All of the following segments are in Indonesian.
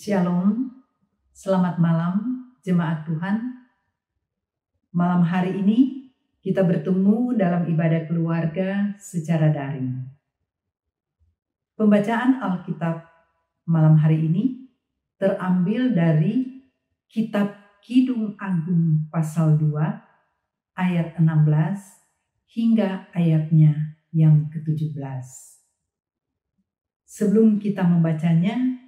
Shalom, selamat malam jemaat Tuhan. Malam hari ini kita bertemu dalam ibadah keluarga secara daring. Pembacaan Alkitab malam hari ini terambil dari Kitab Kidung Agung pasal 2 ayat 16 hingga ayatnya yang ke-17. Sebelum kita membacanya,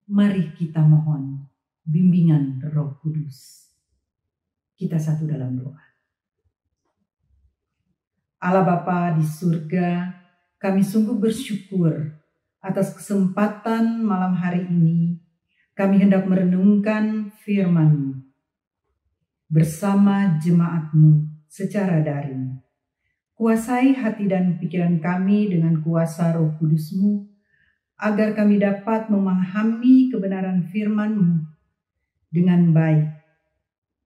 mari kita mohon bimbingan Roh Kudus. Kita satu dalam doa. Allah Bapa di surga, kami sungguh bersyukur atas kesempatan malam hari ini. Kami hendak merenungkan firman-Mu bersama jemaat-Mu secara daring. Kuasai hati dan pikiran kami dengan kuasa Roh Kudus-Mu, agar kami dapat memahami kebenaran firman-Mu dengan baik.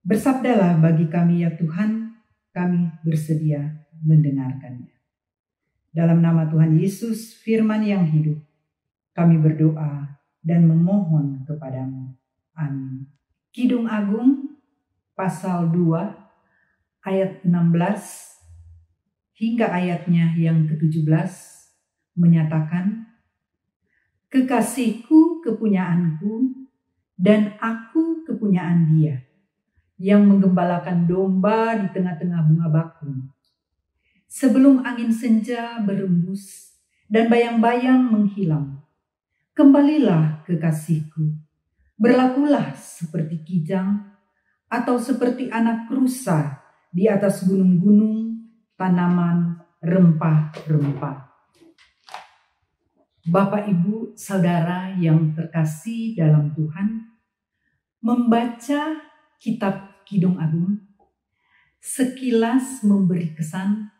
Bersabdalah bagi kami ya Tuhan, kami bersedia mendengarkannya. Dalam nama Tuhan Yesus, firman yang hidup, kami berdoa dan memohon kepadamu. Amin. Kidung Agung pasal 2 ayat 16 hingga ayatnya yang ke-17 menyatakan, kekasihku kepunyaanku dan aku kepunyaan Dia, yang menggembalakan domba di tengah-tengah bunga bakung. Sebelum angin senja berembus dan bayang-bayang menghilang, kembalilah kekasihku, berlakulah seperti kijang atau seperti anak rusa di atas gunung-gunung tanaman rempah-rempah. Bapak, Ibu, Saudara yang terkasih dalam Tuhan, membaca kitab Kidung Agung sekilas memberi kesan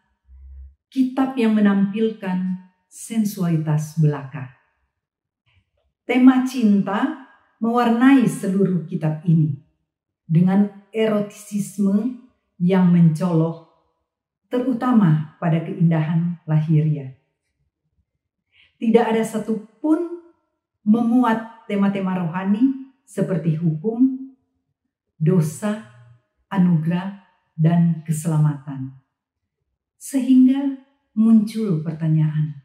kitab yang menampilkan sensualitas belaka. Tema cinta mewarnai seluruh kitab ini dengan erotisisme yang mencolok, terutama pada keindahan lahiriah. Tidak ada satupun memuat tema-tema rohani seperti hukum, dosa, anugerah, dan keselamatan. Sehingga muncul pertanyaan,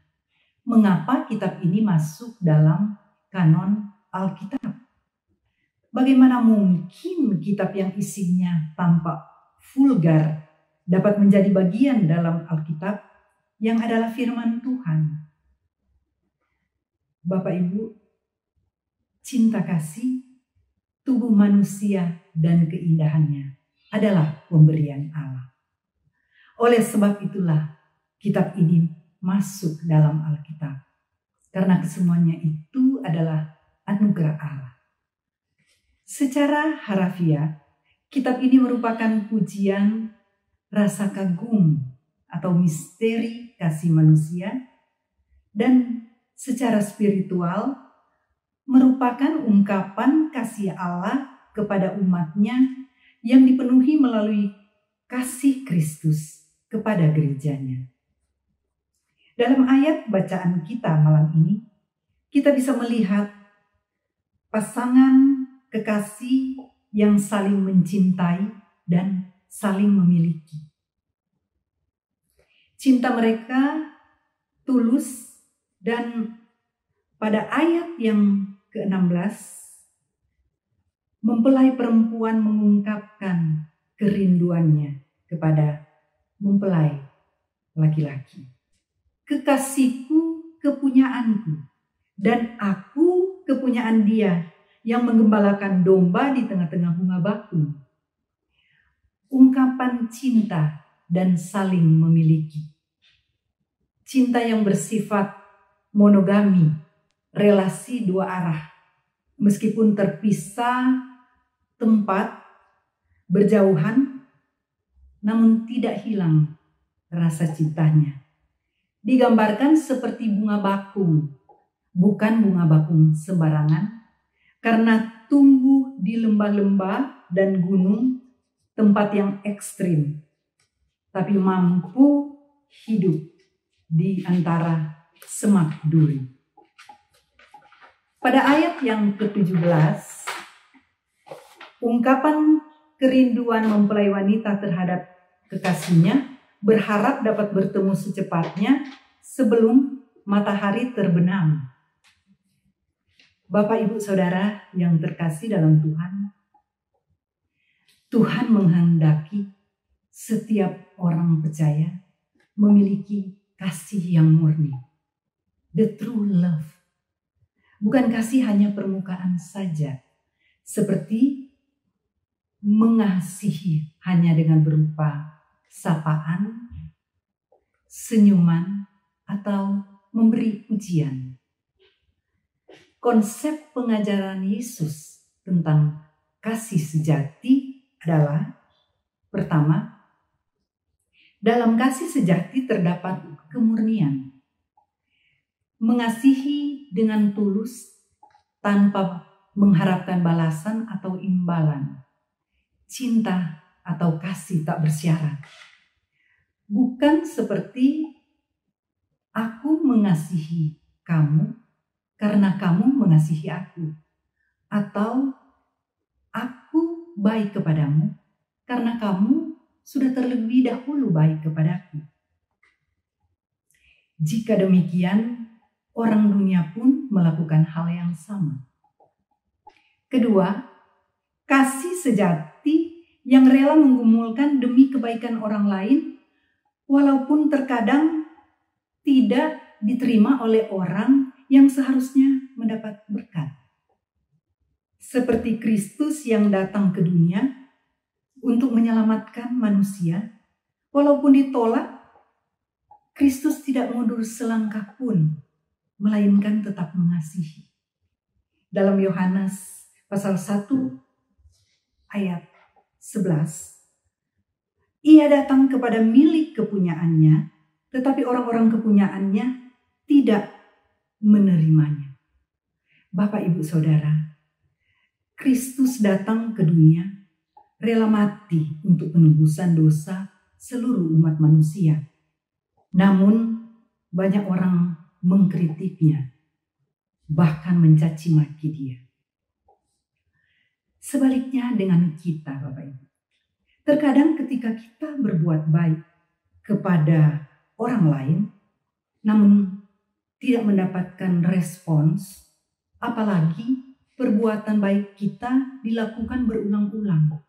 mengapa kitab ini masuk dalam kanon Alkitab? Bagaimana mungkin kitab yang isinya tampak vulgar dapat menjadi bagian dalam Alkitab yang adalah firman Tuhan? Bapak Ibu, cinta kasih, tubuh manusia dan keindahannya adalah pemberian Allah. Oleh sebab itulah kitab ini masuk dalam Alkitab. Karena kesemuanya itu adalah anugerah Allah. Secara harafiah, kitab ini merupakan pujian rasa kagum atau misteri kasih manusia, dan secara spiritual merupakan ungkapan kasih Allah kepada umatnya yang dipenuhi melalui kasih Kristus kepada gerejanya. Dalam ayat bacaan kita malam ini, kita bisa melihat pasangan kekasih yang saling mencintai dan saling memiliki. Cinta mereka tulus, dan pada ayat yang ke-16, mempelai perempuan mengungkapkan kerinduannya kepada mempelai laki-laki. Kekasihku kepunyaanku dan aku kepunyaan Dia, yang menggembalakan domba di tengah-tengah bunga bakung. Ungkapan cinta dan saling memiliki. Cinta yang bersifat monogami, relasi dua arah, meskipun terpisah tempat, berjauhan, namun tidak hilang rasa cintanya. Digambarkan seperti bunga bakung, bukan bunga bakung sembarangan, karena tumbuh di lembah-lembah dan gunung, tempat yang ekstrim, tapi mampu hidup di antara semak duri. Pada ayat yang ke-17, ungkapan kerinduan mempelai wanita terhadap kekasihnya berharap dapat bertemu secepatnya sebelum matahari terbenam. Bapak, Ibu, Saudara yang terkasih dalam Tuhan, Tuhan menghendaki setiap orang percaya memiliki kasih yang murni. The true love. Bukan kasih hanya permukaan saja, seperti mengasihi hanya dengan berupa sapaan, senyuman, atau memberi pujian. Konsep pengajaran Yesus tentang kasih sejati adalah, pertama, dalam kasih sejati terdapat kemurnian. Mengasihi dengan tulus tanpa mengharapkan balasan atau imbalan. Cinta atau kasih tak bersyarat. Bukan seperti aku mengasihi kamu karena kamu mengasihi aku. Atau aku baik kepadamu karena kamu sudah terlebih dahulu baik kepadaku. Jika demikian, orang dunia pun melakukan hal yang sama. Kedua, kasih sejati yang rela menggumulkan demi kebaikan orang lain, walaupun terkadang tidak diterima oleh orang yang seharusnya mendapat berkat. Seperti Kristus yang datang ke dunia untuk menyelamatkan manusia, walaupun ditolak, Kristus tidak mundur selangkah pun, melainkan tetap mengasihi. Dalam Yohanes pasal 1 ayat 11, Ia datang kepada milik kepunyaannya, tetapi orang-orang kepunyaannya tidak menerimanya. Bapak, Ibu, Saudara, Kristus datang ke dunia, rela mati untuk penebusan dosa seluruh umat manusia. Namun banyak orang mengkritiknya, bahkan mencaci maki dia. Sebaliknya dengan kita, Bapak Ibu. Terkadang ketika kita berbuat baik kepada orang lain, namun tidak mendapatkan respons, apalagi perbuatan baik kita dilakukan berulang-ulang.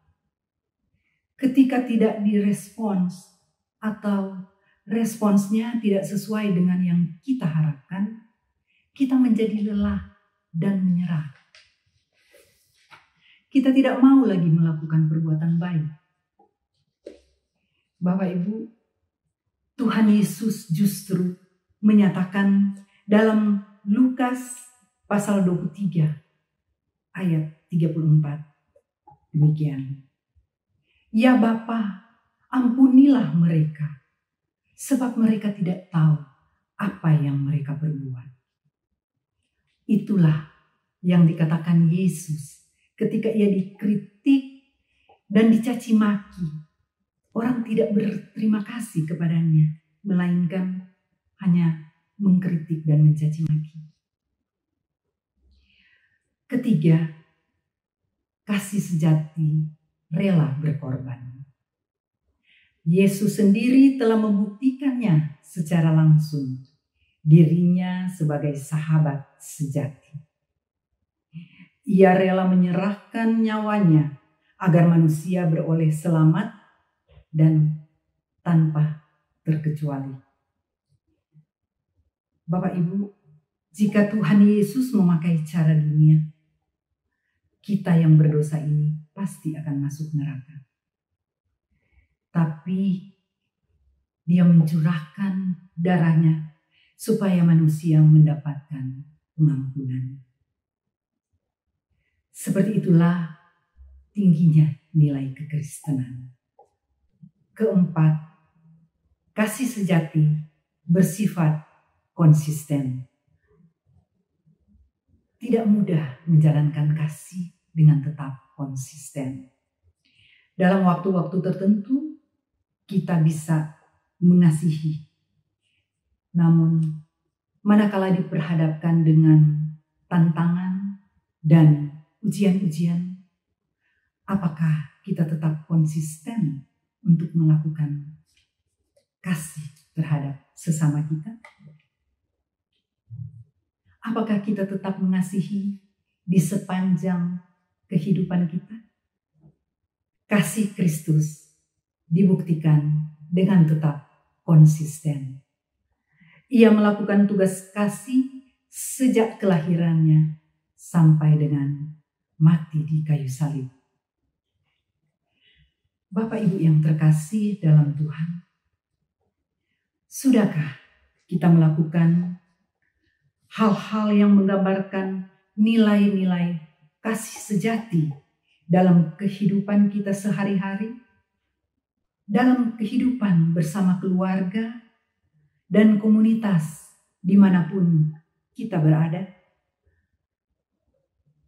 Ketika tidak direspons atau responsnya tidak sesuai dengan yang kita harapkan, kita menjadi lelah dan menyerah. Kita tidak mau lagi melakukan perbuatan baik. Bapak, Ibu, Tuhan Yesus justru menyatakan dalam Lukas pasal 23 ayat 34 demikian. Ya Bapa, ampunilah mereka, sebab mereka tidak tahu apa yang mereka perbuat. Itulah yang dikatakan Yesus ketika ia dikritik dan dicaci maki. Orang tidak berterima kasih kepadanya, melainkan hanya mengkritik dan mencaci maki. Ketiga, kasih sejati rela berkorban. Yesus sendiri telah membuktikannya secara langsung, dirinya sebagai sahabat sejati. Ia rela menyerahkan nyawanya agar manusia beroleh selamat dan tanpa terkecuali. Bapak, Ibu, jika Tuhan Yesus memakai cara dunia, kita yang berdosa ini pasti akan masuk neraka. Tapi Dia mencurahkan darahnya supaya manusia mendapatkan pengampunan. Seperti itulah tingginya nilai kekristenan. Keempat, kasih sejati bersifat konsisten. Tidak mudah menjalankan kasih dengan tetap konsisten. Dalam waktu-waktu tertentu, kita bisa mengasihi. Namun, manakala diperhadapkan dengan tantangan dan ujian-ujian, apakah kita tetap konsisten untuk melakukan kasih terhadap sesama kita? Apakah kita tetap mengasihi di sepanjang kehidupan kita? Kasih Kristus dibuktikan dengan tetap konsisten. Ia melakukan tugas kasih sejak kelahirannya sampai dengan mati di kayu salib. Bapak Ibu yang terkasih dalam Tuhan, sudahkah kita melakukan hal-hal yang menggambarkan nilai-nilai kasih sejati dalam kehidupan kita sehari-hari, dalam kehidupan bersama keluarga dan komunitas dimanapun kita berada?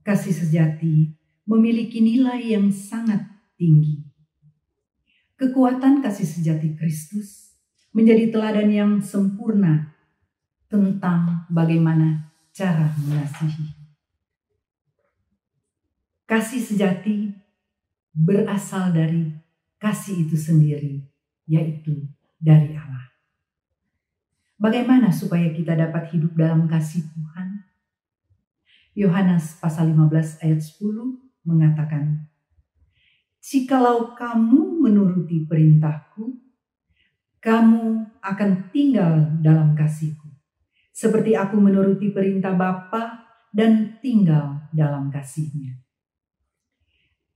Kasih sejati memiliki nilai yang sangat tinggi. Kekuatan kasih sejati Kristus menjadi teladan yang sempurna tentang bagaimana cara mengasihi. Kasih sejati berasal dari kasih itu sendiri, yaitu dari Allah. Bagaimana supaya kita dapat hidup dalam kasih Tuhan? Yohanes pasal 15 ayat 10 mengatakan, "Jikalau kamu menuruti perintahku, kamu akan tinggal dalam kasihku, seperti aku menuruti perintah Bapa dan tinggal dalam kasihnya."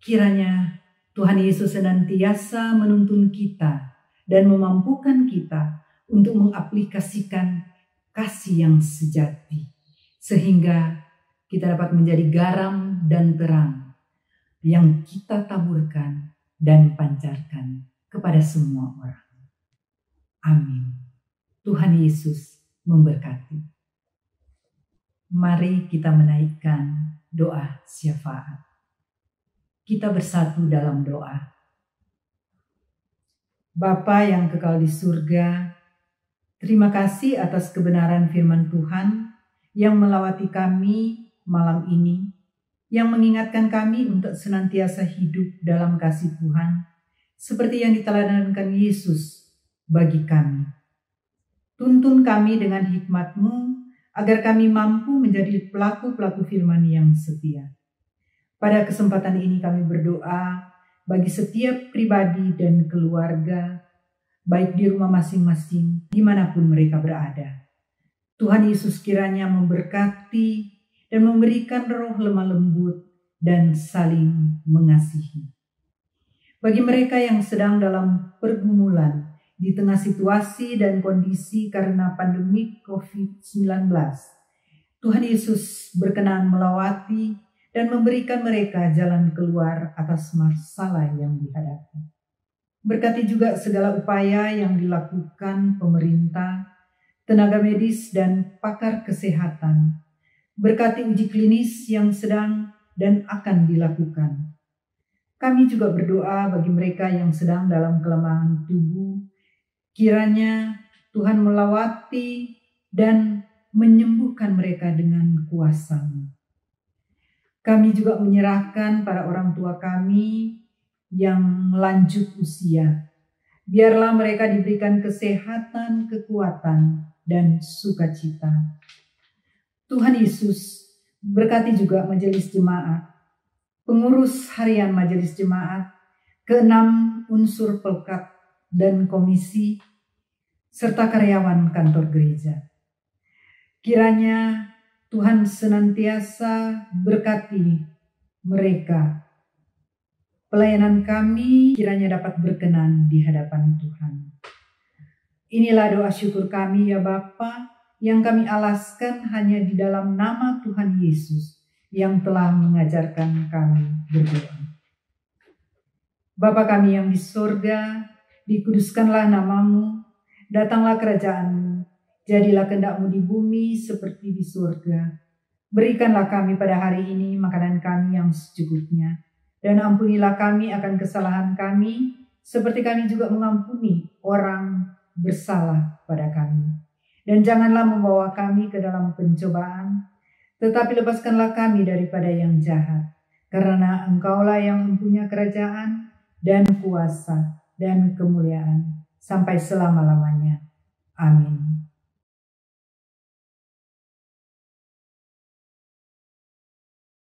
Kiranya Tuhan Yesus senantiasa menuntun kita dan memampukan kita untuk mengaplikasikan kasih yang sejati, sehingga kita dapat menjadi garam dan terang yang kita taburkan dan pancarkan kepada semua orang. Amin. Tuhan Yesus memberkati. Mari kita menaikkan doa syafaat. Kita bersatu dalam doa. Bapa yang kekal di surga, terima kasih atas kebenaran firman Tuhan yang melawati kami malam ini, yang mengingatkan kami untuk senantiasa hidup dalam kasih Tuhan, seperti yang diteladankan Yesus bagi kami. Tuntun kami dengan hikmat-Mu, agar kami mampu menjadi pelaku-pelaku firman yang setia. Pada kesempatan ini kami berdoa bagi setiap pribadi dan keluarga, baik di rumah masing-masing, dimanapun mereka berada. Tuhan Yesus kiranya memberkati dan memberikan roh lemah lembut dan saling mengasihi. Bagi mereka yang sedang dalam pergumulan di tengah situasi dan kondisi karena pandemi COVID-19, Tuhan Yesus berkenan melawati dan memberikan mereka jalan keluar atas masalah yang dihadapi. Berkati juga segala upaya yang dilakukan pemerintah, tenaga medis, dan pakar kesehatan. Berkati uji klinis yang sedang dan akan dilakukan. Kami juga berdoa bagi mereka yang sedang dalam kelemahan tubuh. Kiranya Tuhan melawati dan menyembuhkan mereka dengan kuasa-Mu. Kami juga menyerahkan para orang tua kami yang lanjut usia. Biarlah mereka diberikan kesehatan, kekuatan, dan sukacita. Tuhan Yesus berkati juga majelis jemaat, pengurus harian majelis jemaat, ke-6 unsur pelkat dan komisi, serta karyawan kantor gereja. Kiranya Tuhan senantiasa berkati mereka. Pelayanan kami kiranya dapat berkenan di hadapan Tuhan. Inilah doa syukur kami ya Bapa, yang kami alaskan hanya di dalam nama Tuhan Yesus yang telah mengajarkan kami berdoa. Bapa kami yang di surga, dikuduskanlah nama-Mu, datanglah kerajaan-Mu. Jadilah kehendak-Mu di bumi seperti di surga. Berikanlah kami pada hari ini makanan kami yang secukupnya. Dan ampunilah kami akan kesalahan kami, seperti kami juga mengampuni orang bersalah pada kami. Dan janganlah membawa kami ke dalam pencobaan, tetapi lepaskanlah kami daripada yang jahat. Karena Engkaulah yang mempunyai kerajaan dan kuasa dan kemuliaan sampai selama-lamanya. Amin.